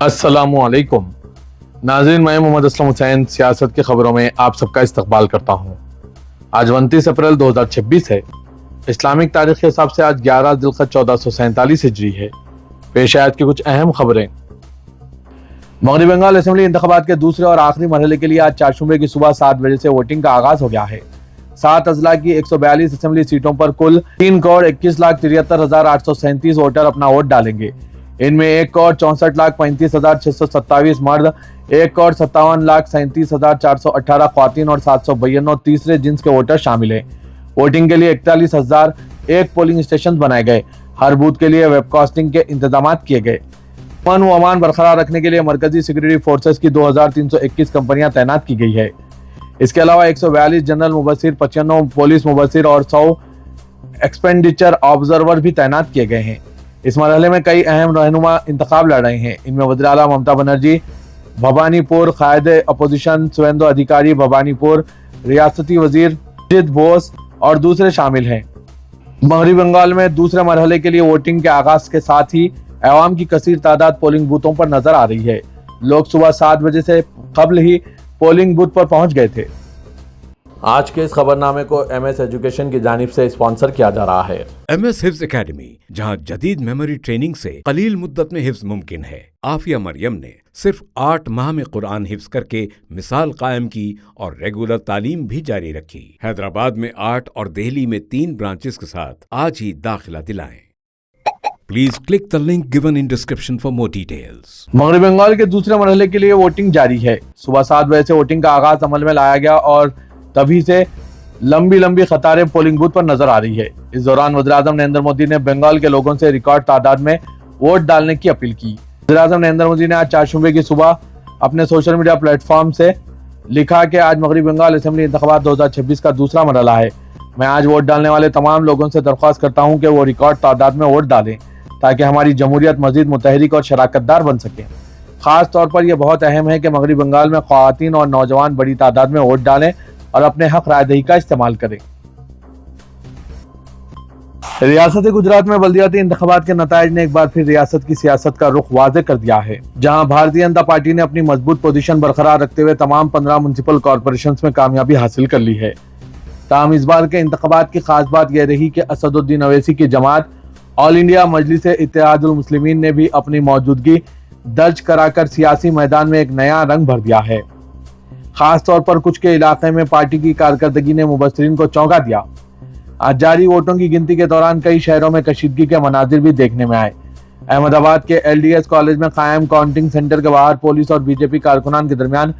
अस्सलामु अलैकुम नाज़रीन, मैं मोहम्मद असलम हुसैन सियासत की खबरों में आप सबका इस्तकबाल करता हूँ। आज 29 अप्रैल 2026 है। इस्लामिक तारीख के हिसाब से आज 11 ज़िलक़द 1447 हिजरी है। पेश आज की कुछ अहम खबरें। मगरबी बंगाल असेंबली इंतखाबात के दूसरे और आखिरी मरहले के लिए आज चारशंबे की सुबह 7 बजे से वोटिंग का आगाज हो गया है। 7 अजला की 142 असेंबली सीटों पर कुल 3,21,73,837 वोटर अपना वोट डालेंगे। इनमें 1,64,35,627 मर्द, 1,57,37,418 ख्वातीन और 792 तीसरे जिन्स के वोटर शामिल हैं। वोटिंग के लिए 41,001 पोलिंग स्टेशन बनाए गए। हर बूथ के लिए वेबकास्टिंग के इंतजाम किए गए। अमन व अमान बरकरार रखने के लिए मरकजी सिक्योरिटी फोर्सेस की 2,321 कंपनियां तैनात की गई है। इसके अलावा 142 जनरल मुबस्सिर, 95 पुलिस मुबस्सिर और 100 एक्सपेंडिचर ऑब्जर्वर भी तैनात किए गए हैं। इस मरहले में कई अहम रहनुमा इंतखाब लड़ रहे हैं। इनमें वज़ीर आला ममता बनर्जी भवानीपुर, कायद अपोजिशन सुवेंदु अधिकारी भवानीपुर, रियासती वजीर अजित बोस और दूसरे शामिल हैं। मगरबी बंगाल में दूसरे मरहले के लिए वोटिंग के आगाज के साथ ही अवाम की कसीर तादाद पोलिंग बूथों पर नजर आ रही है। लोग सुबह 7 बजे से कबल ही पोलिंग बूथ पर पहुंच गए थे। आज के इस खबरनामे को MS एजुकेशन की जानिब से स्पॉन्सर किया जा रहा है। MS हिफ्ज एकेडमी, जहां जदीद मेमोरी ट्रेनिंग से कलील मुद्दत में हिफ्ज मुमकिन है। आफिया मरियम ने सिर्फ 8 माह में कुरान हिफ्ज करके मिसाल कायम की और रेगुलर तालीम भी जारी रखी। हैदराबाद में 8 और दिल्ली में 3 ब्रांचेस के साथ आज ही दाखिला दिलाएं। Please click the link given in description for more details. मगरबी बंगाल के दूसरे मरहले के लिए वोटिंग जारी है। सुबह 7 बजे से वोटिंग का आगाज अमल में लाया गया और तभी से लंबी कतारें पोलिंग बूथ पर नजर आ रही है। इस दौरान वज़ीर आज़म नरेंद्र मोदी ने बंगाल के लोगों से रिकॉर्ड तादाद में वोट डालने की अपील की। वज़ीर आज़म नरेंद्र मोदी ने आज चारशंबे की सुबह अपने सोशल मीडिया प्लेटफॉर्म से लिखा कि आज मगरबी बंगाल असेंबली इंतखाबात 2026 का दूसरा मरहला है। मैं आज वोट डालने वाले तमाम लोगों से दरख्वास्त करता हूँ कि वो रिकॉर्ड तादाद में वोट डालें ताकि हमारी जमहूरियत मजीद मुतहरिक और शराकतदार बन सके। खास तौर पर यह बहुत अहम है कि मगरबी बंगाल में ख्वातीन और नौजवान बड़ी तादाद में वोट डालें और अपने हक रायदही का इस्तेमाल करें। रियासत गुजरात में बल्दियाती इंतखाबात के नताइज ने एक बार फिर रियासत की सियासत का रुख वाज़ेह कर दिया है। जहां भारतीय जनता पार्टी ने अपनी मजबूत पोजीशन बरकरार रखते हुए तमाम 15 म्युनिसिपल कॉरपोरेशन में कामयाबी हासिल कर ली है। ताहम इस बार के इंतखाबात की खास बात यह रही कि असदुद्दीन अवैसी की जमात ऑल इंडिया मजलिस इत्तेहादुल मुस्लिमीन ने भी अपनी मौजूदगी दर्ज कराकर सियासी मैदान में एक नया रंग भर दिया है। खास तौर पर कुछ के इलाके में पार्टी की कारकर्दगी ने मुबस्सिरीन को चौंका दिया। आज जारी वोटों की गिनती के दौरान कई शहरों में कशीदगी के मनाजिर भी देखने में आए। अहमदाबाद के LDS कॉलेज में कायम काउंटिंग सेंटर के बाहर पुलिस और बीजेपी कारकुनान के दरमियान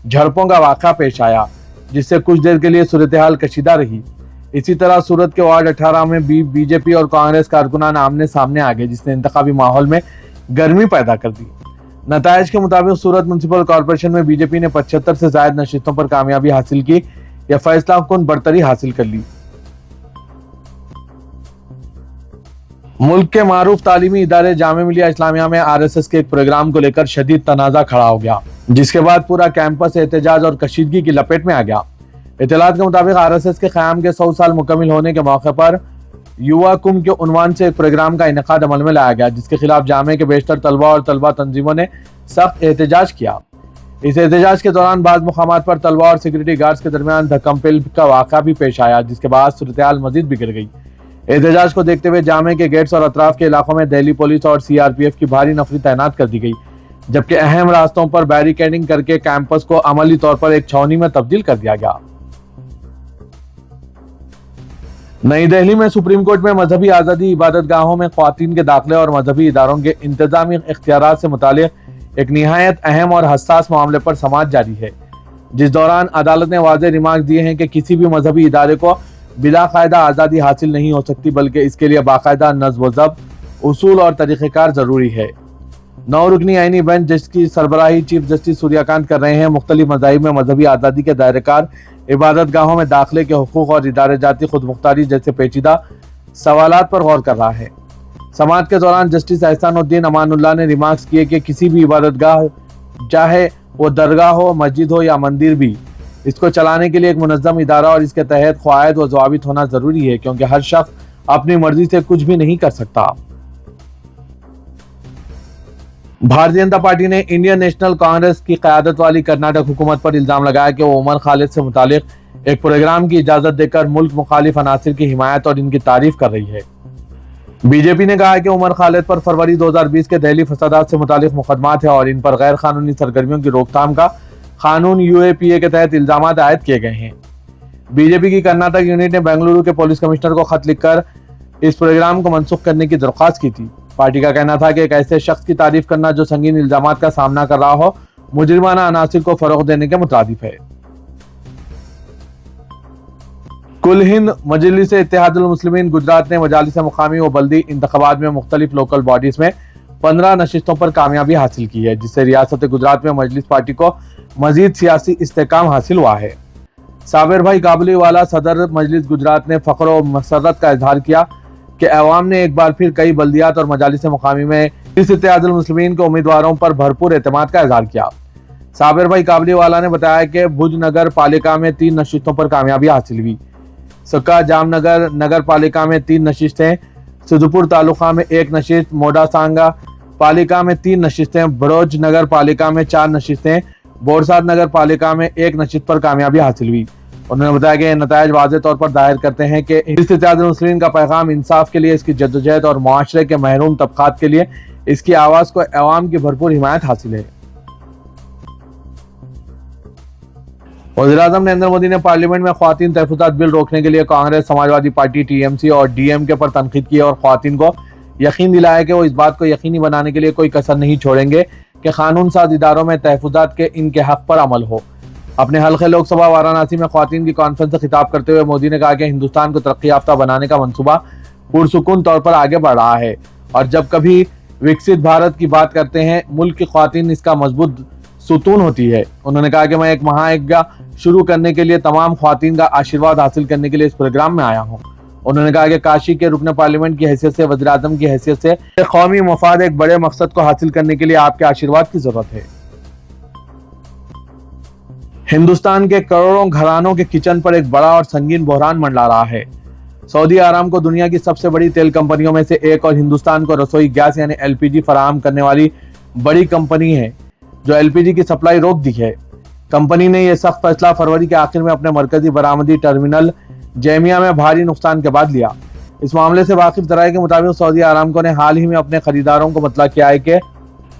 झड़पों का वाक़या पेश आया, जिससे कुछ देर के लिए सूरत-ए-हाल कशीदा रही। इसी तरह सूरत के वार्ड 18 में भी बीजेपी और कांग्रेस कारकुनान आमने सामने आ गए, जिसने इंतखाबी माहौल में गर्मी पैदा कर दी। नताइज के मुताबिक सूरत म्युनिसिपल कॉर्पोरेशन में बीजेपी ने 75 से ज्यादा नशिस्तों पर कामयाबी हासिल की या फैसला कुन बढ़तरी हासिल कर ली। मुल्क के मारूफ तालीमी इदारे जामे मिलिया इस्लामिया में RSS के एक प्रोग्राम को लेकर शदीद तनाजा खड़ा हो गया, जिसके बाद पूरा कैंपस एहतजाज और कशीदगी की लपेट में आ गया। इत्तलात के मुताबिक RSS के क़याम के 100 साल मुकम्मिल होने के मौके पर युवा कुंभ के उन्वान से एक प्रोग्राम का इनेकाद अमल में लाया गया, जिसके खिलाफ जामे के बेशतर तलबा और तलबा तंजीमों ने सख्त एहतजाज किया। इस एहतजाज के दौरान बाज़ मुकामात पर तलबा और सिक्योरिटी गार्ड्स के दरमियान धक्कम-पेल का वाक़या भी पेश आया, जिसके बाद सूरत-ए-हाल मजीद बिगड़ गई। एहतजाज को देखते हुए जामे के गेट्स और अतराफ के इलाकों में दिल्ली पुलिस और CRPF की भारी नफरी तैनात कर दी गई, जबकि अहम रास्तों पर बैरिकेडिंग करके कैंपस को अमली तौर पर एक छावनी में तब्दील कर दिया गया। नई दिल्ली में सुप्रीम कोर्ट में मजहबी आज़ादी इबादत गाहों में ख्वातीन के दाखिले और मजहबी इदारों के इंतजामी इख्तियारात से मुतालिक एक निहायत अहम और हसास मामले पर समाअत जारी है, जिस दौरान अदालत ने वाज़ेह रिमार्क दिए हैं कि किसी भी मजहबी इदारे को बिलाकायदा आज़ादी हासिल नहीं हो सकती, बल्कि इसके लिए बाकायदा नज़्म व ज़ब्त, उसूल और तरीक़ेकार ज़रूरी है। 9 रुकनी आईनी बेंच जिसकी सरबराही चीफ जस्टिस सूर्यकांत कर रहे हैं, मुख्तलिफ मज़ाहिब में मजहबी आज़ादी के दायरेकार, इबादत गाहों में दाखिले के हुकूक और इदारे जाती खुद मुख्तारी जैसे पेचीदा सवालात पर गौर कर रहा है। समाअत के दौरान जस्टिस एहसानुद्दीन अमानुल्लाह ने रिमार्क्स किए कि किसी भी इबादत गाह, चाहे वो दरगाह हो, मस्जिद हो या मंदिर भी, इसको चलाने के लिए एक मुनज़्ज़म इदारा और इसके तहत क़वायद व ज़वाबित होना ज़रूरी है, क्योंकि हर शख्स अपनी मर्जी से कुछ भी नहीं कर सकता। भारतीय जनता पार्टी ने इंडियन नेशनल कांग्रेस की क़यादत वाली कर्नाटक हुकूमत पर इल्जाम लगाया कि वो उमर खालिद से मुतालिक एक प्रोग्राम की इजाजत देकर मुल्क मुखालिफ अनासिर की हिमायत और इनकी तारीफ कर रही है। बीजेपी ने कहा है कि उमर खालिद पर फरवरी 2020 के दहली फसादात से मुतालिक मुकदमात है और इन पर गैर कानूनी सरगर्मियों की रोकथाम का कानून UAPA के तहत इल्जाम आयद किए गए हैं। बीजेपी की कर्नाटक यूनिट ने बेंगलुरु के पुलिस कमिश्नर को खत लिखकर इस प्रोग्राम को मनसूख करने की दरख्वास्त की थी। पार्टी का कहना था कि एक ऐसे शख्स की तारीफ करना जो संगीन इल्जामात का सामना कर रहा हो मुजरिमाना अनासिर को फरोग देने के मुताबिक है। कुल हिंद मजलिस इत्तेहादुल मुस्लिमीन गुजरात ने मजालिस मुकामी व बल्दी इंतखाबात में मुख्तलिफ लोकल बॉडीज में 15 नशिस्तों पर कामयाबी हासिल की है, जिससे रियासत गुजरात में मजलिस पार्टी को मजीद सियासी इस्तेहकाम हासिल हुआ है। साबिर भाई काबुली वाला सदर मजलिस गुजरात ने फख्र और मसरत का इजहार किया कि अवाम ने एक बार फिर कई बल्दियात और मजालिस मुकामी में इस इत्तेहादुल मुस्लिमीन के उम्मीदवारों पर भरपूर एतमाद का इजहार किया। साबिर भाई काबुली वाला ने बताया कि भुज नगर पालिका में 3 नशिस्तों पर कामयाबी हासिल हुई। सुक्का जामनगर नगर पालिका में 3 नशिस्तें, सिद्धपुर तालुका में 1 नशिस्त, मोडा सांगा पालिका में 3 नशिस्तें, बड़ोज नगर पालिका में 4 नशिस्तें, बोरसाद नगर पालिका में 1 नशिस्त पर कामयाबी हासिल हुई। उन्होंने बताया कि ये नतायज वाज़ेह तौर पर जाहिर करते हैं कि इत्तेहादुल मुस्लिमीन का पैगाम इंसाफ के लिए, इसकी जद्दोजहद और मुआशरे के महरूम तबकात के लिए इसकी आवाज़ को अवाम की भरपूर हिमायत हासिल है। वज़ीर-ए-आज़म नरेंद्र मोदी ने पार्लियामेंट में ख्वातीन तहफ़्फ़ुज़ात बिल रोकने के लिए कांग्रेस, समाजवादी पार्टी, TMC और DMK पर तनकीद की और ख्वातीन को यकीन दिलाया कि वो इस बात को यकीनी बनाने के लिए कोई कसर नहीं छोड़ेंगे कि कानून साज इदारों में तहफ़्फ़ुज़ात के इनके हक़ पर अमल हो। अपने हल्के लोकसभा वाराणसी में ख्वातीन की कॉन्फ्रेंस से खिताब करते हुए मोदी ने कहा कि हिंदुस्तान को तरक्की याफ्ता बनाने का मंसूबा पुरसुकून तौर पर आगे बढ़ रहा है और जब कभी विकसित भारत की बात करते हैं मुल्क की ख्वातीन इसका मजबूत सुतून होती है। उन्होंने कहा कि मैं एक महायज्ञ शुरू करने के लिए तमाम ख्वातीन का आशीर्वाद हासिल करने के लिए इस प्रोग्राम में आया हूँ। उन्होंने कहा कि काशी के रुकन पार्लियामेंट की हैसियत से, वज़ीर-ए-आज़म की हैसियत से कौमी मफाद एक बड़े मकसद को हासिल करने के लिए आपके आशीर्वाद की जरूरत है। हिंदुस्तान के करोड़ों घरानों के किचन पर एक बड़ा और संगीन बहरान मंडरा रहा है। सऊदी अरामको दुनिया की सबसे बड़ी तेल कंपनियों में से एक और हिंदुस्तान को रसोई गैस यानी LPG फराहम करने वाली बड़ी कंपनी है जो LPG की सप्लाई रोक दी है। कंपनी ने यह सख्त फैसला फरवरी के आखिर में अपने मरकजी बरामदी टर्मिनल जेमिया में भारी नुकसान के बाद लिया। इस मामले से वाकिफ ज़राए के मुताबिक सऊदी अरामको ने हाल ही में अपने खरीदारों को मतला किया है कि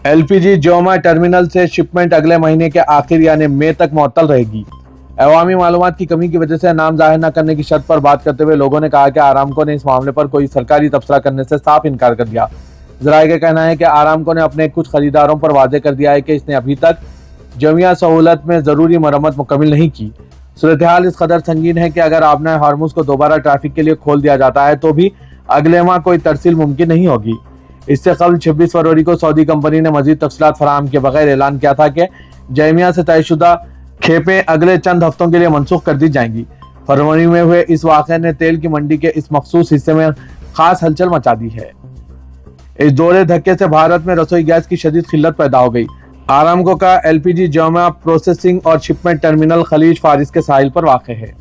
LPG जेमिया टर्मिनल से शिपमेंट अगले महीने के आखिर यानी मई तक मुअत्तल रहेगी। अवामी मालूमात की कमी की वजह से नाम जाहिर न करने की शर्त पर बात करते हुए लोगों ने कहा कि आरामको ने इस मामले पर कोई सरकारी तबसरा करने से साफ इनकार कर दिया। ज़राए का कहना है कि आरामको ने अपने कुछ खरीदारों पर वादे कर दिया है कि इसने अभी तक जमिया सहूलत में ज़रूरी मरम्मत मुकम्मल नहीं की। सूरत हाल इस कदर संगीन है कि अगर आपने हार्मुज को दोबारा ट्रैफिक के लिए खोल दिया जाता है तो भी अगले माह कोई तरसील मुमकिन नहीं होगी। इससे कबल 26 फरवरी को सऊदी कंपनी ने मजीद तफसीलात फराहम के बगैर ऐलान किया था कि जेमिया से तयशुदा खेपें अगले चंद हफ्तों के लिए मनसूख कर दी जाएंगी। फरवरी में हुए इस वाक़े ने तेल की मंडी के इस मखसूस हिस्से में खास हलचल मचा दी है। इस दोहरे धक्के से भारत में रसोई गैस की शदीद किल्लत पैदा हो गई। आरामको का LPG जेमिया प्रोसेसिंग और शिपमेंट टर्मिनल खलीज फारिस के साहिल पर वाक़ है।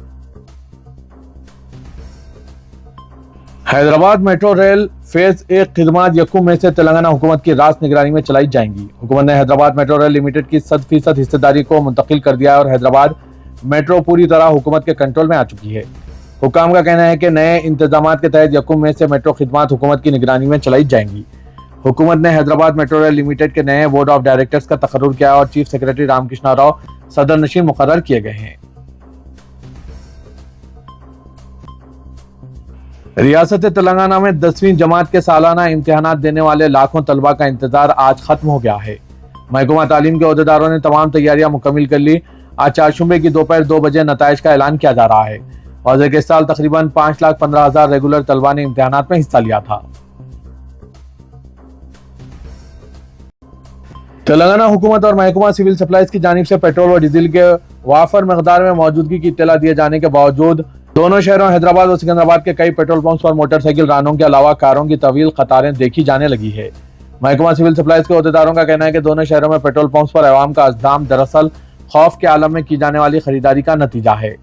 हैदराबाद मेट्रो रेल फेज 1 खिदमात यकूम में से तेलंगाना हुकूमत की रास्त निगरानी में चलाई जाएंगी। हुकूमत ने हैदराबाद मेट्रो रेल लिमिटेड की 100% हिस्सेदारी को मुंतकिल कर दिया है और हैदराबाद मेट्रो पूरी तरह हुकूमत के कंट्रोल में आ चुकी है। हुकाम का कहना है कि नए इंतजामात के तहत यकूम में से मेट्रो खिदमात हुकूमत की निगरानी में चलाई जाएंगी। हुकूमत ने हैदराबाद मेट्रो रेल लिमिटेड के नए बोर्ड ऑफ डायरेक्टर्स का तकर्रुर किया और चीफ सेक्रेटरी रामकृष्णा राव सदर नशीन मुकर्रर किए गए हैं। रियासत तेलंगाना में 10वीं जमात के सालाना इम्तिहानात देने वाले लाखों तलबा का इंतजार आज खत्म हो गया है। महकमा तालीम के अहदेदारों ने तमाम तैयारियां मुकम्मल कर ली। आज चारशुबे की दोपहर 2 बजे नताइज का ऐलान किया जा रहा है। और इस साल तकरीबन 5,15,000 रेगुलर तलबा ने इम्तिहानात में हिस्सा लिया था। तेलंगाना हुकूमत और महकमा सिविल सप्लाईज की जानिब से पेट्रोल और डीजल के वाफर मकदार में मौजूदगी की इत्तला दिए जाने के बावजूद दोनों शहरों हैदराबाद और सिकंदराबाद के कई पेट्रोल पंप्स पर मोटरसाइकिल रानों के अलावा कारों की तवील कतारें देखी जाने लगी है। महकमा सिविल सप्लाईज के अहदेदारों का कहना है कि दोनों शहरों में पेट्रोल पंप्स पर अवाम का अज़दाम दरअसल खौफ के आलम में की जाने वाली खरीदारी का नतीजा है।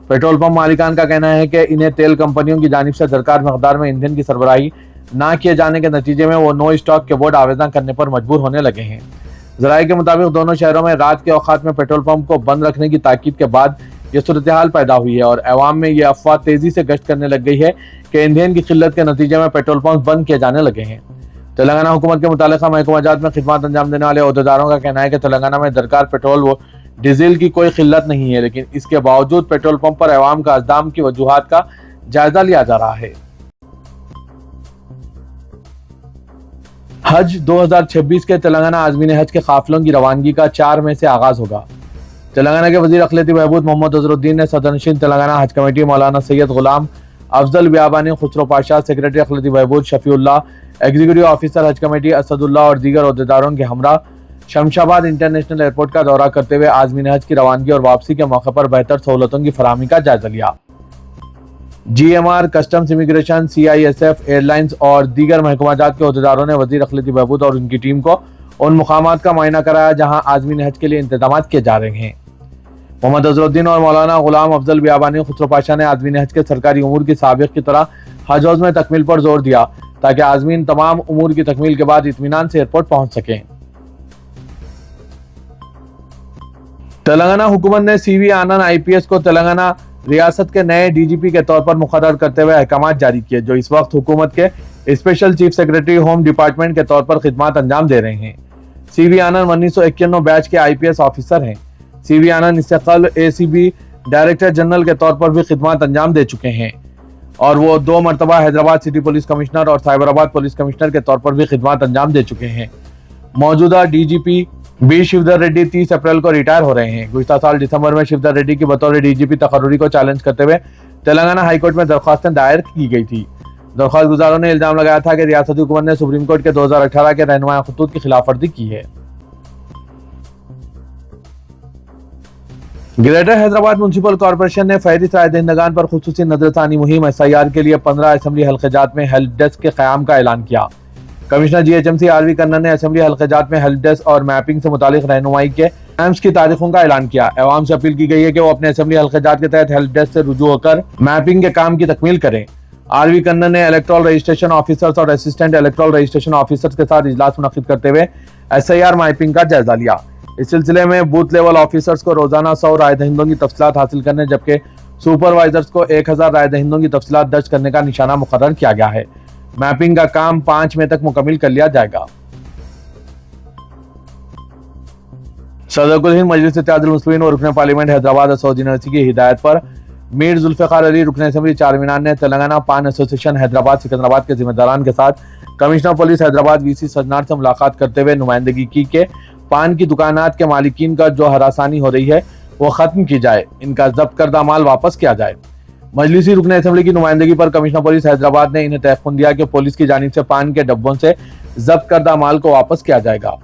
पेट्रोल पंप मालिकान का कहना है कि इन्हें तेल कंपनियों की जानिब से दरकार मकदार में ईंधन की सरबराही نہ کیے جانے کے نتیجے میں وہ نو اسٹاک کے بورڈ آویزاں کرنے پر مجبور ہونے لگے ہیں۔ ذرائع کے مطابق دونوں شہروں میں رات کے اوقات میں پیٹرول پمپ کو بند رکھنے کی تاکید کے بعد یہ صورتحال پیدا ہوئی ہے اور عوام میں یہ افواہ تیزی سے گشت کرنے لگ گئی ہے کہ ایندھن کی قلت کے نتیجے میں پیٹرول پمپ بند کیے جانے لگے ہیں۔ تلنگانہ حکومت کے متعلقہ محکمہ جات میں خدمات انجام دینے والے عہدیداروں کا کہنا ہے کہ تلنگانہ میں درکار پیٹرول و ڈیزل کی کوئی قلت نہیں ہے، لیکن اس کے باوجود پیٹرول پمپ پر عوام کا ازدحام کی وجوہات کا جائزہ لیا جا رہا ہے۔ حج 2026 کے تلنگانہ عازمین حج کے قافلوں کی روانگی کا 4 مئی سے آغاز ہوگا۔ تلنگانہ کے وزیر اقلیتی بہبود محمد اظہرالدین نے صدر نشین تلنگانہ حج کمیٹی مولانا سید غلام افضل بیابانی خسرو پاشا، سیکریٹری اقلیتی بہبود شفیع اللہ، ایگزیکٹو آفیسر حج کمیٹی اسد اللہ اور دیگر عہدیداروں کے ہمراہ شمشاباد انٹرنیشنل ایئرپورٹ کا دورہ کرتے ہوئے عازمین حج کی روانگی اور واپسی کے موقع پر بہتر سہولتوں کی فراہمی کا جائزہ لیا۔ G M R, customs, immigration, C I S F, ایئر لائنز اور دیگر محکمہ جات کے عہدیداروں نے وزیر اقلیتی بہبود اور ان کی ٹیم کو ان مقامات کا معائنہ کرایا جہاں عازمین حج کے لیے انتظامات کیے جا رہے ہیں۔ محمد اظہرالدین اور مولانا غلام افضل بیابانی خسرو پاشا نے عازمین حج کے سرکاری امور کی سابق کی طرح حج ہاؤس میں تکمیل پر زور دیا تاکہ عازمین تمام امور کی تکمیل کے بعد اطمینان سے ایئرپورٹ پہنچ سکیں۔ تلنگانہ حکومت نے سی وی آنند آئی پی ایس کو تلنگانہ ریاست کے نئے ڈی جی پی کے طور پر مقرر کرتے ہوئے احکامات جاری کیے، جو اس وقت حکومت کے special chief secretary home department کے طور پر خدمات انجام دے رہے ہیں۔ سی وی آنند 1991 بیچ کے آئی پی ایس آفیسر ہیں۔ سی وی آنند اس سے قبل اے سی بی ڈائریکٹر جنرل کے طور پر بھی خدمات انجام دے چکے ہیں اور وہ 2 مرتبہ حیدرآباد سٹی پولیس کمشنر اور سائبرآباد پولیس کمشنر کے طور پر بھی خدمات انجام دے چکے ہیں۔ موجودہ D G P B Shivdhar Reddy 30 April کو ریٹائر ہو رہے ہیں۔ گزشتہ سال دسمبر میں شیودر ریڈی کی بطور ڈی جی پی تقرری کو چیلنج کرتے ہوئے تلنگانہ ہائی کورٹ میں درخواستیں دائر کی گئی تھی۔ درخواست گزاروں نے الزام لگایا تھا کہ ریاستی حکومت نے سپریم کورٹ کے 2018 کے رہنما خطوط کی خلاف ورزی کی ہے۔ گریٹر حیدرآباد میونسپل کارپوریشن نے فہرست رائے دہندگان پر خصوصی نظر ثانی مہم ایس آئی آر کے لیے 15 اسمبلی حلقہ جات میں ہیلپ ڈیسک کے قیام کا اعلان کیا۔ Commissioner G H M C R V Kannan نے اسمبلی حلقہ جات میں ہیلپ ڈیسک اور میپنگ سے متعلق رہنمائی کے کیمپس کی تاریخوں کا اعلان کیا۔ عوام سے اپیل کی گئی ہے کہ وہ اپنے اسمبلی حلقہ جات کے تحت ہیلپ ڈیسک سے رجوع ہو کر میپنگ کے کام کی تکمیل کریں۔ آر وی کنن نے الیکٹورل رجسٹریشن آفیسرز اور اسسٹنٹ الیکٹورل رجسٹریشن آفیسرز کے ساتھ اجلاس منعقد کرتے ہوئے ایس آئی آر میپنگ کا جائزہ لیا۔ اس سلسلے میں بوتھ لیول آفیسرز کو روزانہ 100 رائے دہندوں کی تفصیلات حاصل کرنے جبکہ سپروائزرز کو 1000 رائے دہندوں کی تفصیلات درج کرنے کا نشانہ مقرر کیا گیا ہے۔ میپنگ کا کام 5 مئی تک مکمل کر لیا جائے گا۔ صدر کل ہند مجلس اتحاد المسلمین و رکن پارلیمنٹ حیدرآباد اسود یونیورسٹی کی ہدایت پر میر ذوالفقار علی رکن اسمبلی چارمینار نے تلنگانہ پان ایسوسی ایشن حیدرآباد سکندرآباد کے ذمہ داران کے ساتھ کمشنر پولیس حیدرآباد وی سی سجنار سے ملاقات کرتے ہوئے نمائندگی کی کہ پان کی دکانات کے مالکین کا جو ہراسانی ہو رہی ہے وہ ختم کی جائے، ان کا ضبط کردہ مال واپس کیا جائے۔ مجلسی رکن اسمبلی کی نمائندگی پر کمشنر پولیس حیدرآباد نے انہیں تیقن دیا کہ پولیس کی جانب سے پان کے ڈبوں سے ضبط کردہ مال کو واپس کیا جائے گا۔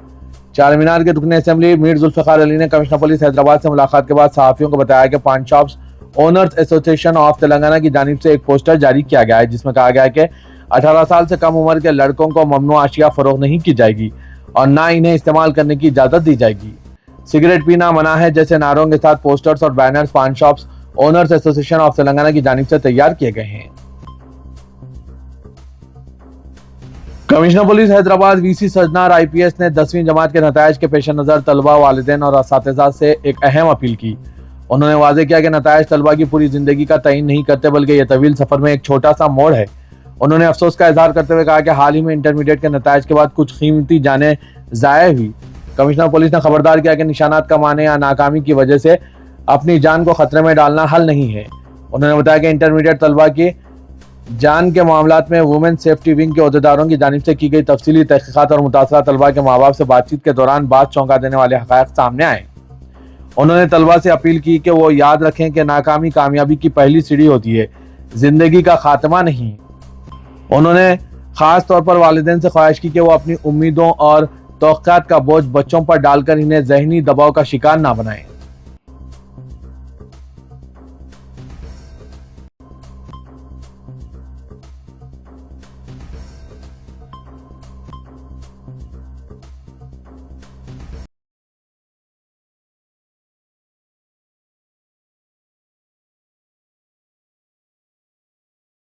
چارمینار کے رکن اسمبلی میر ذوالفقار علی نے کمشنر پولیس حیدرآباد سے ملاقات کے بعد صحافیوں کو بتایا کہ پان شاپس اونرز ایسوسی ایشن آف تلنگانہ کی جانب سے ایک پوسٹر جاری کیا گیا ہے جس میں کہا گیا ہے کہ 18 سال سے کم عمر کے لڑکوں کو ممنوع اشیاء فروخت نہیں کی جائے گی اور نہ انہیں استعمال کرنے کی اجازت دی جائے گی۔ سگریٹ پینا منع ہے جیسے نعروں کے ساتھ پوسٹرز اور بینرز پان شاپس اونرز ایسوسی ایشن آف تلنگانہ کی جانب سے تیار کیے گئے ہیں۔ کمشنر پولیس حیدرآباد وی سی سجنار آئی پی ایس نے 10ویں جماعت کے نتائج کے پیش نظر طلبہ، والدین اور اساتذہ سے ایک اہم اپیل کی۔ انہوں نے واضح کیا کہ نتائج طلبہ کی پوری زندگی کا تعین نہیں کرتے بلکہ یہ طویل سفر میں ایک چھوٹا سا موڑ ہے۔ انہوں نے افسوس کا اظہار کرتے ہوئے کہا کہ حال ہی میں انٹرمیڈیٹ کے نتائج کے بعد کچھ قیمتی جانیں ضائع ہوئی۔ کمشنر پولیس نے خبردار کیا کہ نشانات کمانے یا ناکامی کی وجہ سے اپنی جان کو خطرے میں ڈالنا حل نہیں ہے۔ انہوں نے بتایا کہ انٹرمیڈیٹ طلبہ کی جان کے معاملات میں وومن سیفٹی ونگ کے عہدیداروں کی جانب سے کی گئی تفصیلی تحقیقات اور متاثرہ طلبہ کے ماں باپ سے بات چیت کے دوران بعض چونکا دینے والے حقائق سامنے آئے۔ انہوں نے طلبہ سے اپیل کی کہ وہ یاد رکھیں کہ ناکامی کامیابی کی پہلی سیڑھی ہوتی ہے، زندگی کا خاتمہ نہیں۔ انہوں نے خاص طور پر والدین سے خواہش کی کہ وہ اپنی امیدوں اور توقعات کا بوجھ بچوں پر ڈال کر انہیں ذہنی دباؤ کا شکار نہ بنائیں۔